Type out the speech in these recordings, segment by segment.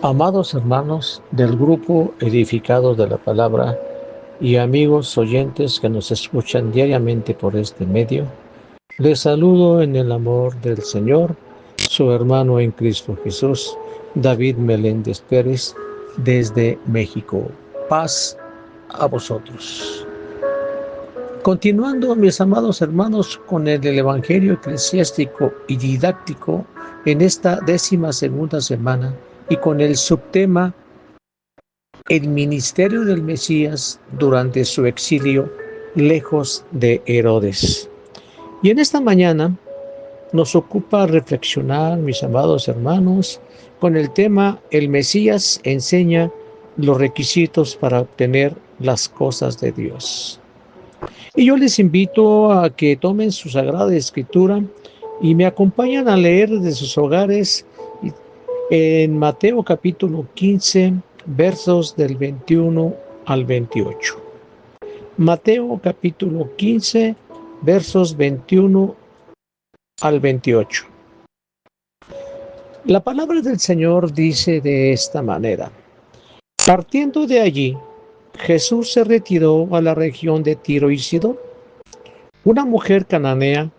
Amados hermanos del grupo Edificados de la Palabra y amigos oyentes que nos escuchan diariamente por este medio, les saludo en el amor del Señor, su hermano en Cristo Jesús, David Meléndez Pérez, desde México. Paz a vosotros. Continuando, mis amados hermanos, con el Evangelio eclesiástico y didáctico en esta 12ª semana y con el subtema El ministerio del Mesías durante su exilio lejos de Herodes. Y en esta mañana nos ocupa reflexionar, mis amados hermanos, con el tema El Mesías enseña los requisitos para obtener las cosas de Dios. Y yo les invito a que tomen su Sagrada Escritura y me acompañan a leer desde sus hogares en Mateo capítulo 15, versos del 21 al 28. Mateo capítulo 15, versos 21 al 28. La palabra del Señor dice de esta manera: partiendo de allí, Jesús se retiró a la región de Tiro y Sidón. Una mujer cananea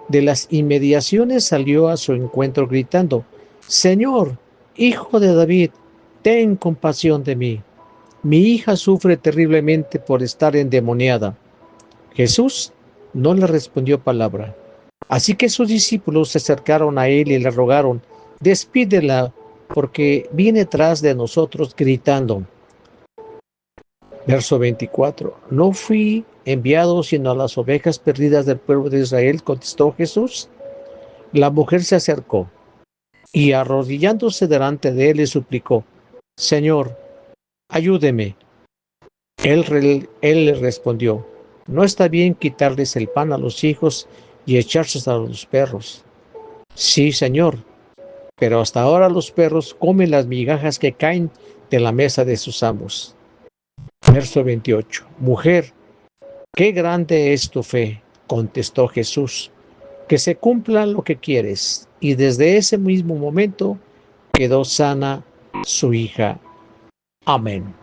de las inmediaciones salió a su encuentro gritando: Señor, hijo de David, ten compasión de mí. Mi hija sufre terriblemente por estar endemoniada. Jesús no le respondió palabra. Así que sus discípulos se acercaron a él y le rogaron: despídela, porque viene tras de nosotros gritando. Verso 24. ¿No fui enviado sino a las ovejas perdidas del pueblo de Israel?, contestó Jesús. La mujer se acercó y, arrodillándose delante de él, le suplicó: Señor, ayúdeme. Él le respondió: no está bien quitarles el pan a los hijos y echárselos a los perros. Sí, Señor, pero hasta ahora los perros comen las migajas que caen de la mesa de sus amos. Verso 28. Mujer, qué grande es tu fe, contestó Jesús, que se cumpla lo que quieres. Y desde ese mismo momento quedó sana su hija. Amén.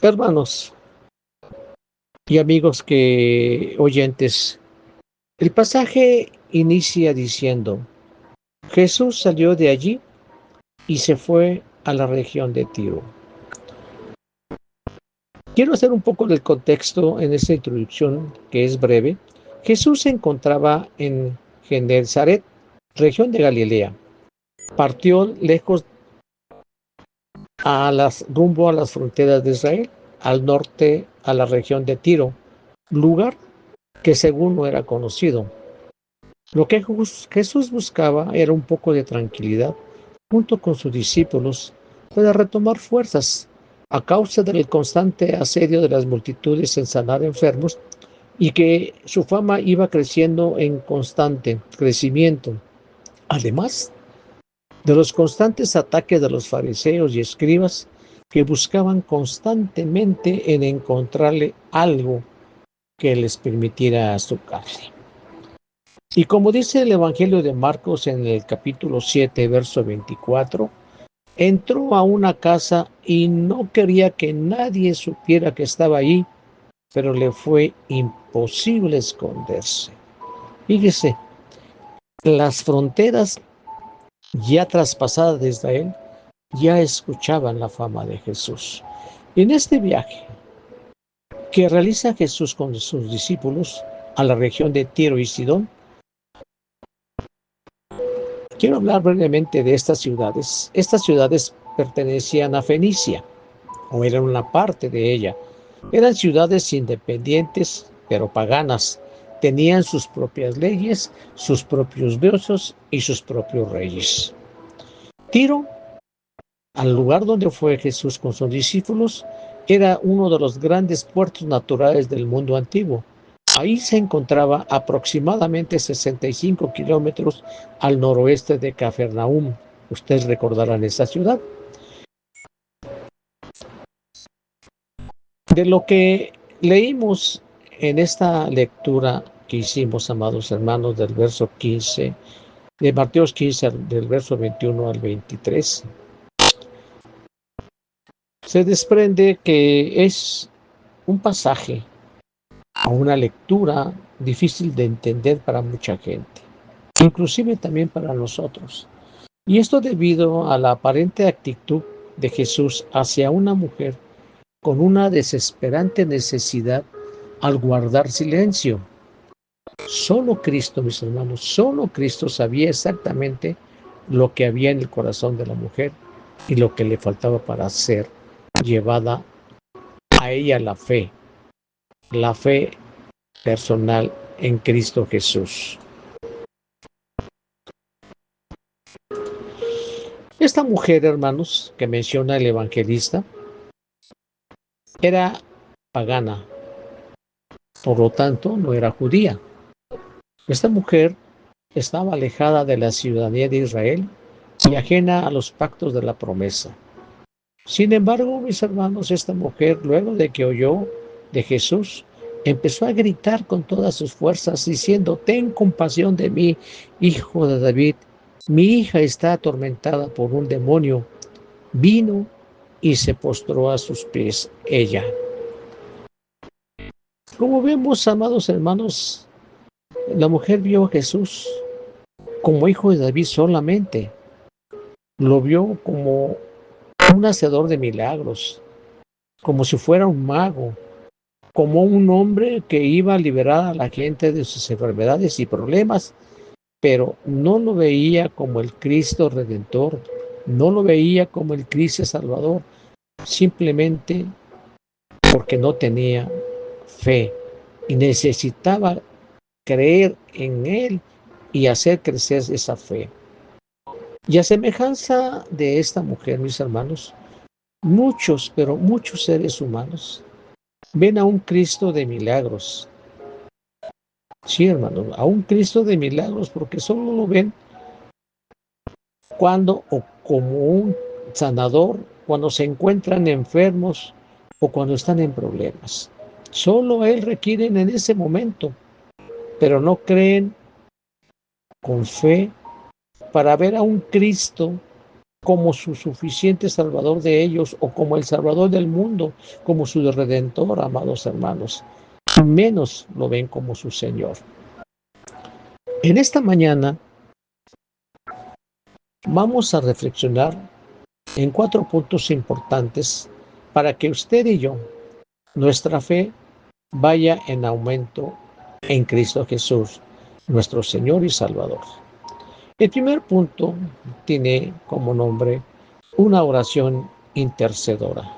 Hermanos y amigos oyentes, el pasaje inicia diciendo: Jesús salió de allí y se fue a la región de Tiro. Quiero hacer un poco del contexto en esta introducción, que es breve. Jesús se encontraba en Genezaret, región de Galilea. Partió lejos rumbo a las fronteras de Israel, al norte a la región de Tiro, lugar que según no era conocido. Lo que Jesús buscaba era un poco de tranquilidad junto con sus discípulos para retomar fuerzas a causa del constante asedio de las multitudes en sanar enfermos, y que su fama iba creciendo en constante crecimiento. Además de los constantes ataques de los fariseos y escribas, que buscaban constantemente en encontrarle algo que les permitiera azucarle. Y como dice el Evangelio de Marcos en el capítulo 7, verso 24, entró a una casa y no quería que nadie supiera que estaba allí, pero le fue imposible esconderse. Fíjese, las fronteras ya traspasadas de Israel ya escuchaban la fama de Jesús. En este viaje que realiza Jesús con sus discípulos a la región de Tiro y Sidón, quiero hablar brevemente de estas ciudades. Estas ciudades pertenecían a Fenicia, o eran una parte de ella. Eran ciudades independientes, pero paganas. Tenían sus propias leyes, sus propios dioses y sus propios reyes. Tiro, al lugar donde fue Jesús con sus discípulos, era uno de los grandes puertos naturales del mundo antiguo. Ahí se encontraba aproximadamente 65 kilómetros al noroeste de Cafarnaúm. Ustedes recordarán esa ciudad. De lo que leímos en esta lectura que hicimos, amados hermanos, del verso 15 de Mateo 15, del verso 21 al 23, se desprende que es un pasaje o una lectura difícil de entender para mucha gente, inclusive también para nosotros. Y esto debido a la aparente actitud de Jesús hacia una mujer con una desesperante necesidad al guardar silencio. Solo Cristo, mis hermanos, solo Cristo sabía exactamente lo que había en el corazón de la mujer y lo que le faltaba para ser llevada a ella la fe personal en Cristo Jesús. Esta mujer, hermanos, que menciona el evangelista, era pagana, por lo tanto no era judía. Esta mujer estaba alejada de la ciudadanía de Israel y ajena a los pactos de la promesa. Sin embargo, mis hermanos, esta mujer, luego de que oyó de Jesús, empezó a gritar con todas sus fuerzas, diciendo: ten compasión de mí, hijo de David, mi hija está atormentada por un demonio. Vino y se postró a sus pies ella. Como vemos, amados hermanos, la mujer vio a Jesús como hijo de David solamente. Lo vio como un hacedor de milagros, como si fuera un mago, como un hombre que iba a liberar a la gente de sus enfermedades y problemas, pero no lo veía como el Cristo Redentor, no lo veía como el Cristo Salvador, simplemente porque no tenía fe y necesitaba creer en Él y hacer crecer esa fe. Y a semejanza de esta mujer, mis hermanos, muchos, pero muchos seres humanos ven a un Cristo de milagros. Sí, hermanos, a un Cristo de milagros, porque solo lo ven cuando o como un sanador, cuando se encuentran enfermos o cuando están en problemas. Solo Él requieren en ese momento, pero no creen con fe para ver a un Cristo como su suficiente Salvador de ellos o como el Salvador del mundo, como su Redentor, amados hermanos. Menos lo ven como su Señor. En esta mañana vamos a reflexionar en 4 puntos importantes para que usted y yo, nuestra fe, vaya en aumento en Cristo Jesús, nuestro Señor y Salvador. El primer punto tiene como nombre una oración intercedora.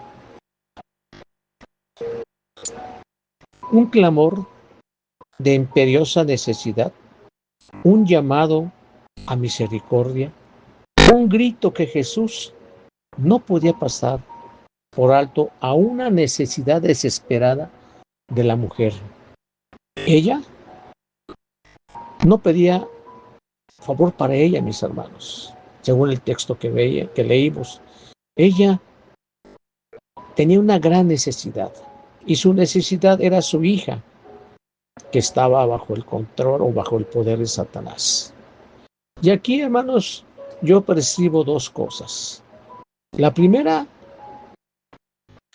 Un clamor de imperiosa necesidad, un llamado a misericordia, un grito que Jesús no podía pasar por alto a una necesidad desesperada de la mujer. Ella no pedía favor para ella, mis hermanos, según el texto que leímos. Ella tenía una gran necesidad y su necesidad era su hija, que estaba bajo el control o bajo el poder de Satanás. Y aquí, hermanos, yo percibo 2 cosas. La primera,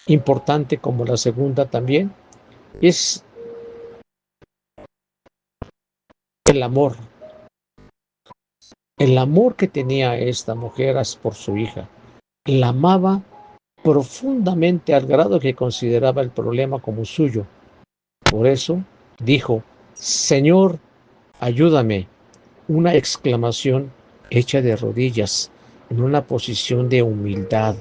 importante como la segunda también, es el amor. El amor que tenía esta mujer por su hija. La amaba profundamente al grado que consideraba el problema como suyo. Por eso dijo: Señor, ayúdame. Una exclamación hecha de rodillas, en una posición de humildad.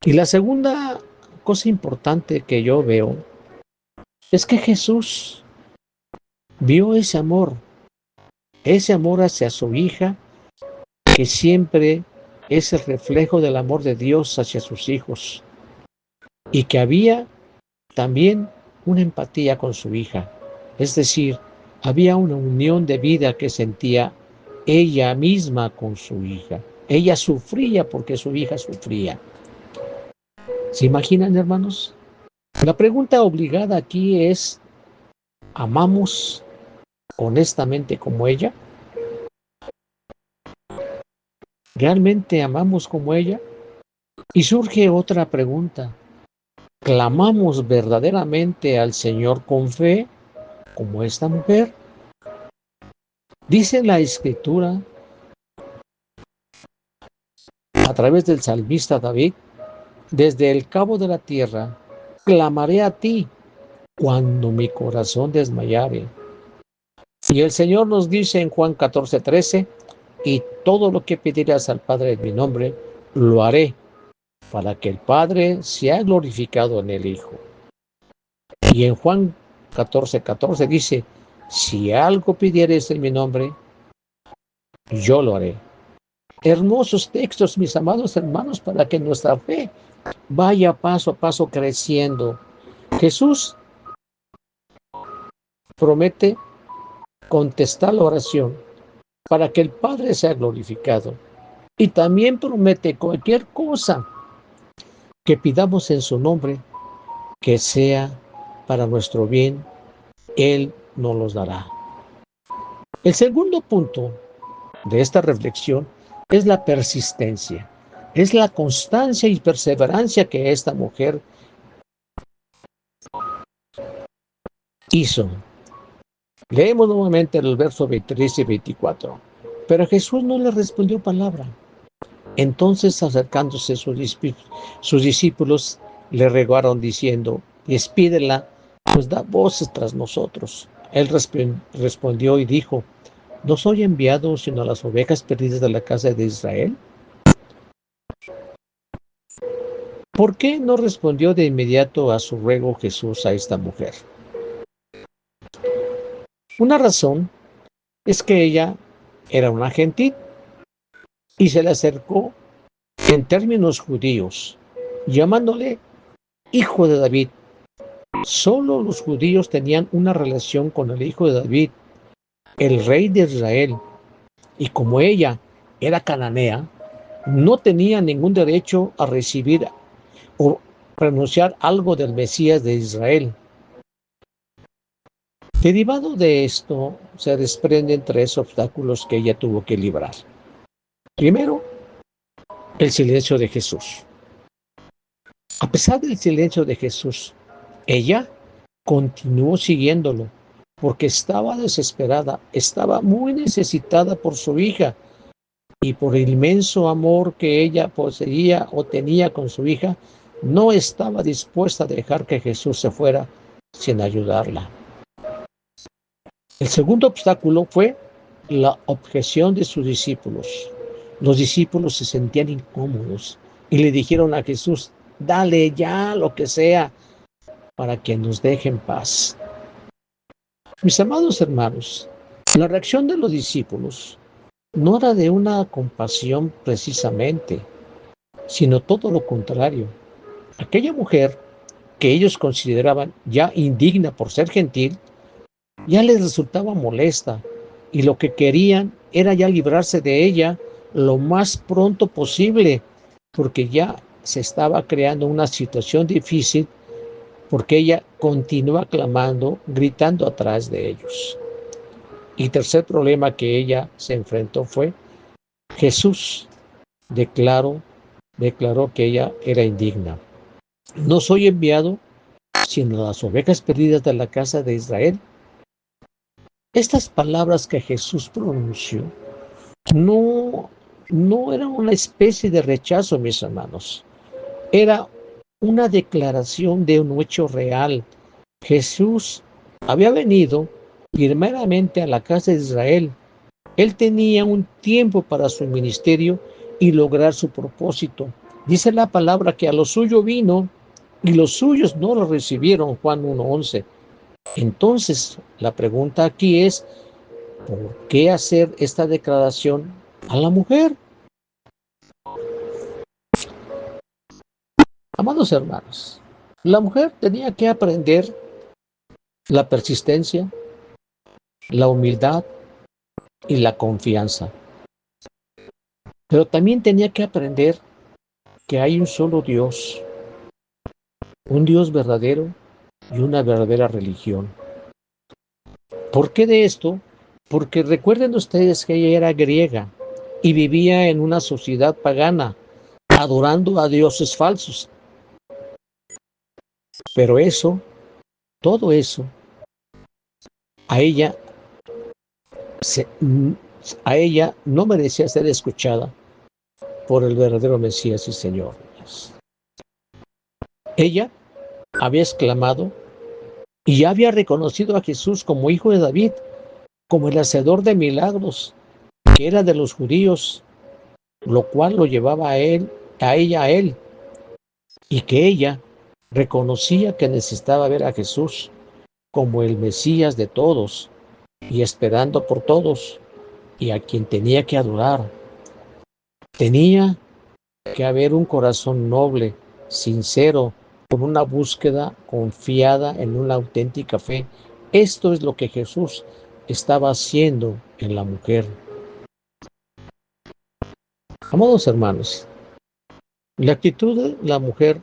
Y la segunda cosa importante que yo veo es que Jesús vio ese amor hacia su hija, que siempre es el reflejo del amor de Dios hacia sus hijos, y que había también una empatía con su hija, es decir, había una unión de vida que sentía ella misma con su hija. Ella sufría porque su hija sufría. ¿Se imaginan, hermanos? La pregunta obligada aquí es: ¿amamos honestamente como ella? ¿Realmente amamos como ella? Y surge otra pregunta. ¿Clamamos verdaderamente al Señor con fe, como esta mujer? Dice la Escritura, a través del salmista David, desde el cabo de la tierra, clamaré a ti cuando mi corazón desmayare. Y el Señor nos dice en Juan 14:13, y todo lo que pedirás al Padre en mi nombre, lo haré, para que el Padre sea glorificado en el Hijo. Y en Juan 14:14 dice, si algo pidieres en mi nombre, yo lo haré. Hermosos textos, mis amados hermanos, para que nuestra fe vaya paso a paso creciendo. Jesús promete contestar la oración para que el Padre sea glorificado. Y también promete cualquier cosa que pidamos en su nombre, que sea para nuestro bien, Él nos los dará. El segundo punto de esta reflexión es la persistencia. Es la constancia y perseverancia que esta mujer hizo. Leemos nuevamente el verso 23 y 24. Pero Jesús no le respondió palabra. Entonces, acercándose sus discípulos, le rogaron diciendo, despídela, pues da voces tras nosotros. Él respondió y dijo, ¿no soy enviado sino a las ovejas perdidas de la casa de Israel? ¿Por qué no respondió de inmediato a su ruego Jesús a esta mujer? Una razón es que ella era una gentil y se le acercó en términos judíos, llamándole hijo de David. Solo los judíos tenían una relación con el hijo de David, el rey de Israel, y como ella era cananea, no tenía ningún derecho a recibir o pronunciar algo del Mesías de Israel. Derivado de esto, se desprenden tres obstáculos que ella tuvo que librar. Primero, el silencio de Jesús. A pesar del silencio de Jesús, ella continuó siguiéndolo porque estaba desesperada, estaba muy necesitada por su hija y por el inmenso amor que ella poseía o tenía con su hija, no estaba dispuesta a dejar que Jesús se fuera sin ayudarla. El segundo obstáculo fue la objeción de sus discípulos. Los discípulos se sentían incómodos y le dijeron a Jesús, dale ya lo que sea para que nos deje en paz. Mis amados hermanos, la reacción de los discípulos no era de una compasión precisamente, sino todo lo contrario. Aquella mujer que ellos consideraban ya indigna por ser gentil, ya les resultaba molesta y lo que querían era ya librarse de ella lo más pronto posible, porque ya se estaba creando una situación difícil porque ella continúa clamando, gritando atrás de ellos. Y tercer problema que ella se enfrentó fue Jesús declaró que ella era indigna. No soy enviado sino a las ovejas perdidas de la casa de Israel. Estas palabras que Jesús pronunció no era una especie de rechazo, mis hermanos. Era una declaración de un hecho real. Jesús había venido primeramente a la casa de Israel. Él tenía un tiempo para su ministerio y lograr su propósito. Dice la palabra que a lo suyo vino y los suyos no lo recibieron, Juan 1:11. Entonces, la pregunta aquí es, ¿por qué hacer esta declaración a la mujer? Amados hermanos, la mujer tenía que aprender la persistencia, la humildad y la confianza. Pero también tenía que aprender que hay un solo Dios, un Dios verdadero y una verdadera religión. ¿Por qué de esto? Porque recuerden ustedes que ella era griega y vivía en una sociedad pagana, adorando a dioses falsos. Pero todo eso, a ella, a ella no merecía ser escuchada por el verdadero Mesías y Señor. Ella había exclamado y había reconocido a Jesús como hijo de David, como el hacedor de milagros, que era de los judíos, lo cual lo llevaba a él, y que ella reconocía que necesitaba ver a Jesús como el Mesías de todos y esperando por todos y a quien tenía que adorar. Tenía que haber un corazón noble, sincero, con una búsqueda confiada en una auténtica fe. Esto es lo que Jesús estaba haciendo en la mujer. Amados hermanos, la actitud de la mujer,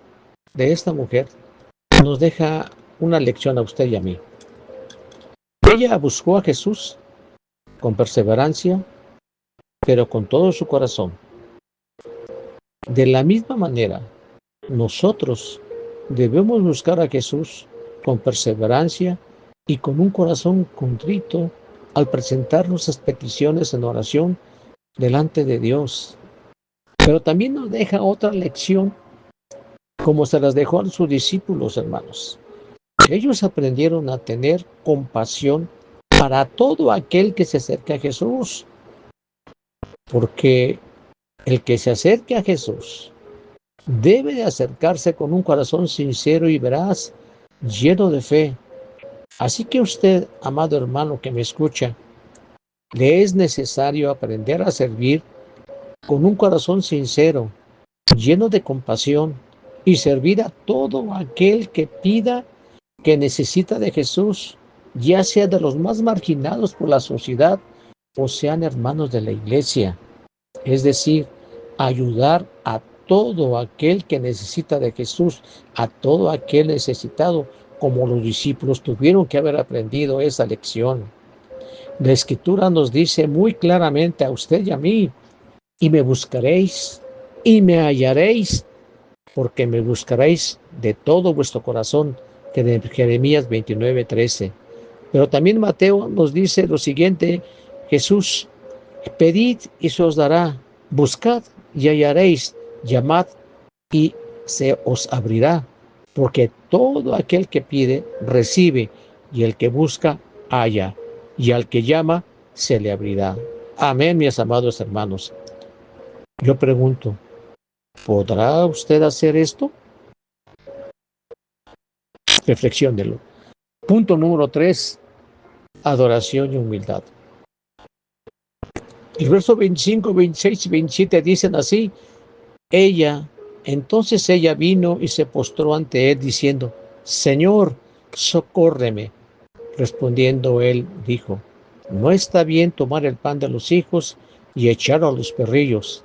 de esta mujer, nos deja una lección a usted y a mí. Ella buscó a Jesús con perseverancia, pero con todo su corazón. De la misma manera, nosotros debemos buscar a Jesús con perseverancia y con un corazón contrito al presentar nuestras peticiones en oración delante de Dios. Pero también nos deja otra lección, como se las dejó a sus discípulos, hermanos. Ellos aprendieron a tener compasión para todo aquel que se acerca a Jesús, porque el que se acerque a Jesús debe de acercarse con un corazón sincero y veraz, lleno de fe. Así que usted, amado hermano que me escucha, le es necesario aprender a servir con un corazón sincero, lleno de compasión, y servir a todo aquel que pida, que necesita de Jesús, ya sea de los más marginados por la sociedad o sean hermanos de la iglesia. Es decir, ayudar a todo aquel que necesita de Jesús, a todo aquel necesitado, como los discípulos tuvieron que haber aprendido esa lección. La Escritura nos dice muy claramente a usted y a mí: y me buscaréis y me hallaréis, porque me buscaréis de todo vuestro corazón, que de Jeremías 29:13. Pero también Mateo nos dice lo siguiente: Jesús: pedid y se os dará, buscad y hallaréis, llamad y se os abrirá, porque todo aquel que pide, recibe, y el que busca, halla, y al que llama, se le abrirá. Amén, mis amados hermanos. Yo pregunto, ¿podrá usted hacer esto? Reflexiónelo. Punto número 3, adoración y humildad. El verso 25, 26 y 27 dicen así: entonces ella vino y se postró ante él diciendo: Señor, socórreme. Respondiendo él, dijo: no está bien tomar el pan de los hijos y echarlo a los perrillos.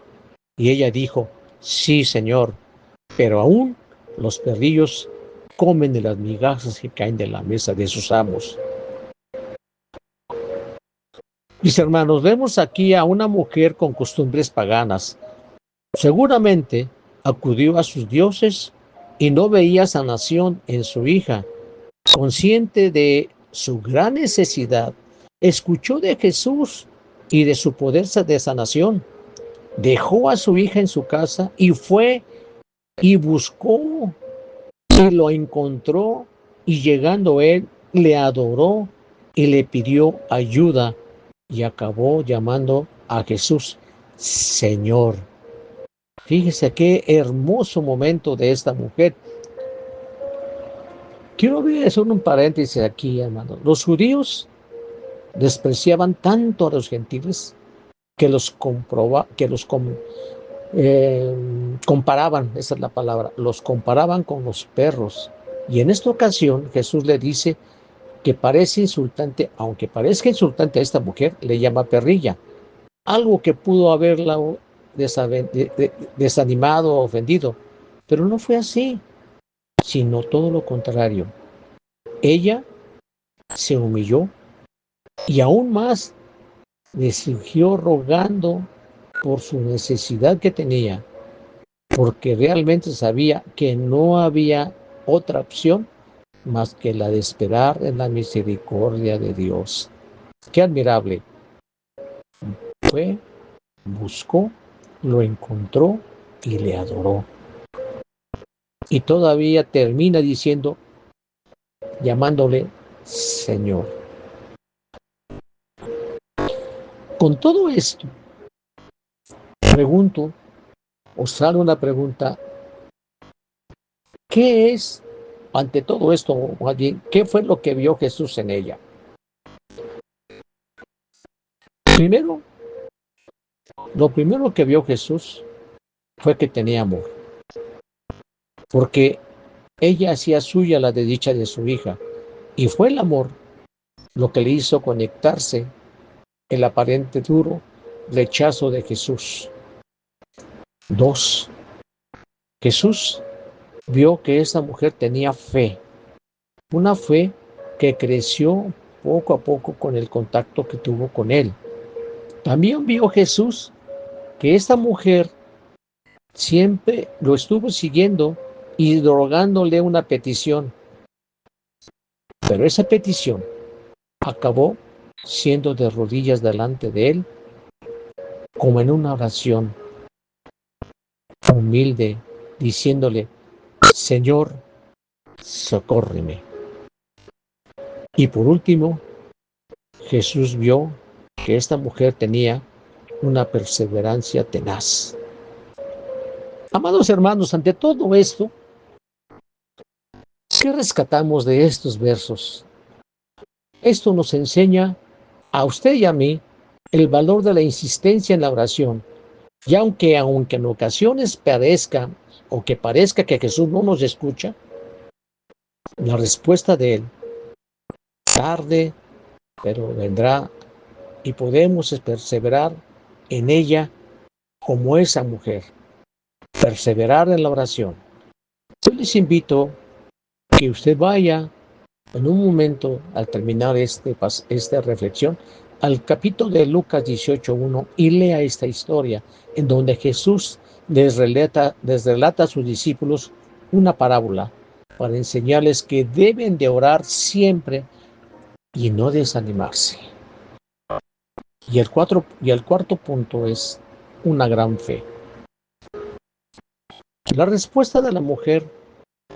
Y ella dijo: sí, Señor, pero aún los perrillos comen de las migajas que caen de la mesa de sus amos. Mis hermanos, vemos aquí a una mujer con costumbres paganas. Seguramente acudió a sus dioses y no veía sanación en su hija. Consciente de su gran necesidad, escuchó de Jesús y de su poder de sanación. Dejó a su hija en su casa y fue y buscó y lo encontró, y llegando él le adoró y le pidió ayuda y acabó llamando a Jesús Señor. Fíjese qué hermoso momento de esta mujer. Quiero hacer un paréntesis aquí, hermano. Los judíos despreciaban tanto a los gentiles que comparaban, esa es la palabra, los comparaban con los perros. Y en esta ocasión Jesús le dice que parece insultante, aunque parezca insultante a esta mujer, le llama perrilla. Algo que pudo haberla desanimado o ofendido, pero no fue así, sino todo lo contrario. Ella se humilló y aún más le siguió rogando por su necesidad que tenía, porque realmente sabía que no había otra opción más que la de esperar en la misericordia de Dios. Qué admirable. Fue, buscó, lo encontró y le adoró. Y todavía termina diciendo, llamándole Señor. Con todo esto, pregunto, os hago una pregunta, ¿qué es, ante todo esto, qué fue lo que vio Jesús en ella? Primero, lo primero que vio Jesús fue que tenía amor, porque ella hacía suya la desdicha de su hija, y fue el amor lo que le hizo conectarse el aparente duro rechazo de Jesús. Dos, Jesús vio que esta mujer tenía fe, una fe que creció poco a poco con el contacto que tuvo con él. También vio Jesús que esta mujer siempre lo estuvo siguiendo y rogándole una petición, pero esa petición acabó siendo de rodillas delante de él, como en una oración humilde, diciéndole, Señor, socórreme. Y por último, Jesús vio que esta mujer tenía una perseverancia tenaz. Amados hermanos, ante todo esto, ¿qué rescatamos de estos versos? Esto nos enseña a usted y a mí el valor de la insistencia en la oración. Y aunque en ocasiones parezca que Jesús no nos escucha, la respuesta de Él tarde, pero vendrá y podemos perseverar en ella como esa mujer, perseverar en la oración. Yo les invito a que usted vaya en un momento al terminar esta reflexión al capítulo de Lucas 18:1 y lea esta historia en donde Jesús les relata a sus discípulos una parábola para enseñarles que deben de orar siempre y no desanimarse. Y el cuarto punto es una gran fe. La respuesta de la mujer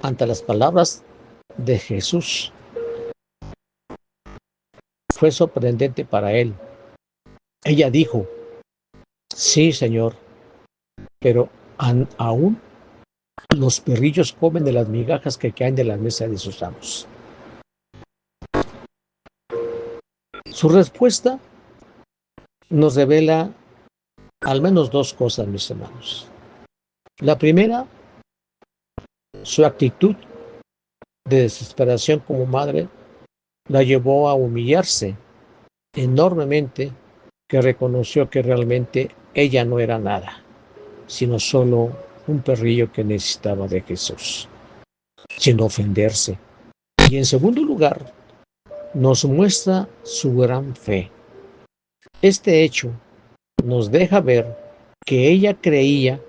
ante las palabras de Jesús fue sorprendente para él. Ella dijo, sí, Señor, pero aún los perrillos comen de las migajas que caen de la mesa de sus amos. Su respuesta nos revela al menos dos cosas, mis hermanos. La primera, su actitud de desesperación como madre la llevó a humillarse enormemente, que reconoció que realmente ella no era nada, sino solo un perrillo que necesitaba de Jesús, sin ofenderse. Y en segundo lugar, nos muestra su gran fe. Este hecho nos deja ver que ella creía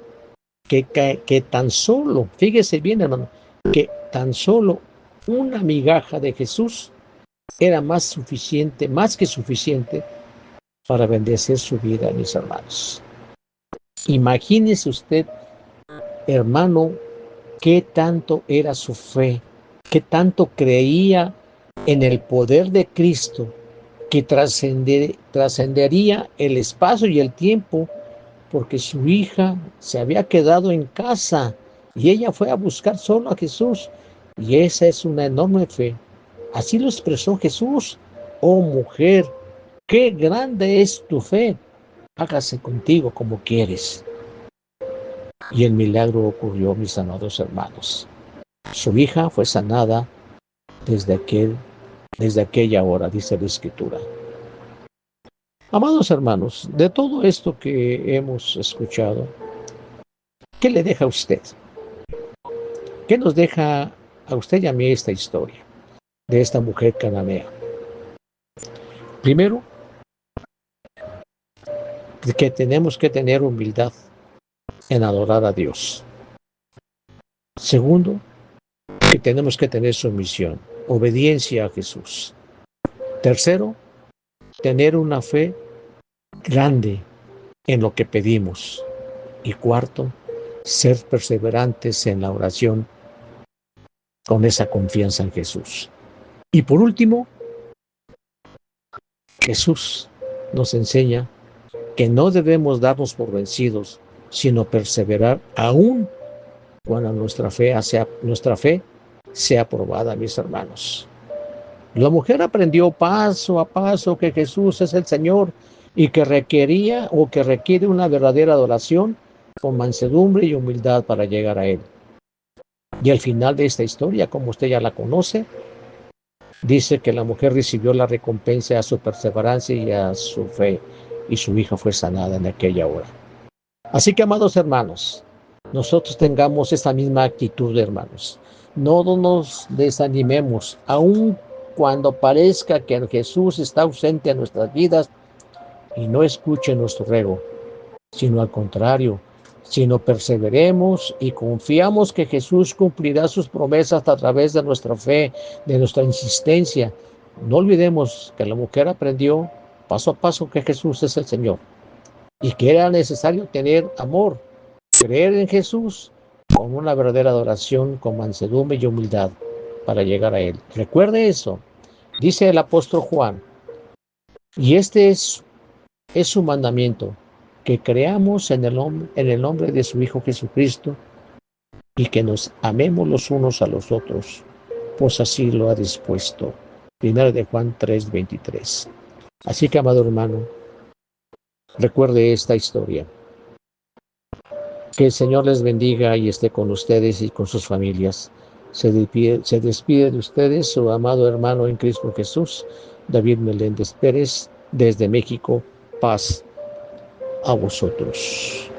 que tan solo, fíjese bien hermano, que tan solo una migaja de Jesús era más que suficiente para bendecir su vida, mis hermanos. Imagínese usted, hermano, qué tanto era su fe, qué tanto creía en el poder de Cristo, que trascendería el espacio y el tiempo, porque su hija se había quedado en casa y ella fue a buscar solo a Jesús. Y esa es una enorme fe. Así lo expresó Jesús. Oh mujer, qué grande es tu fe. Hágase contigo como quieres. Y el milagro ocurrió, mis amados hermanos. Su hija fue sanada desde aquella hora, dice la Escritura. Amados hermanos, de todo esto que hemos escuchado, ¿qué le deja a usted? ¿Qué nos deja a usted y a mí esta historia de esta mujer cananea? Primero, que tenemos que tener humildad en adorar a Dios. Segundo, que tenemos que tener sumisión, obediencia a Jesús. Tercero, tener una fe grande en lo que pedimos. Y cuarto, ser perseverantes en la oración con esa confianza en Jesús. Y por último, Jesús nos enseña que no debemos darnos por vencidos, sino perseverar aún cuando nuestra fe sea probada, mis hermanos. La mujer aprendió paso a paso que Jesús es el Señor y que requiere una verdadera adoración con mansedumbre y humildad para llegar a Él. Y al final de esta historia, como usted ya la conoce, dice que la mujer recibió la recompensa a su perseverancia y a su fe, y su hija fue sanada en aquella hora. Así que, amados hermanos, nosotros tengamos esta misma actitud, hermanos. No nos desanimemos, aun cuando parezca que Jesús está ausente en nuestras vidas y no escuche nuestro ruego, sino al contrario, sino perseveremos y confiamos que Jesús cumplirá sus promesas a través de nuestra fe, de nuestra insistencia. No olvidemos que la mujer aprendió paso a paso que Jesús es el Señor y que era necesario tener amor, creer en Jesús con una verdadera adoración, con mansedumbre y humildad para llegar a Él. Recuerde eso, dice el apóstol Juan, y este es su mandamiento, que creamos en el nombre de su Hijo Jesucristo y que nos amemos los unos a los otros, pues así lo ha dispuesto. 1 de Juan 3:23. Así que, amado hermano, recuerde esta historia. Que el Señor les bendiga y esté con ustedes y con sus familias. Se despide de ustedes su amado hermano en Cristo Jesús, David Meléndez Pérez, desde México. Paz a vosotros.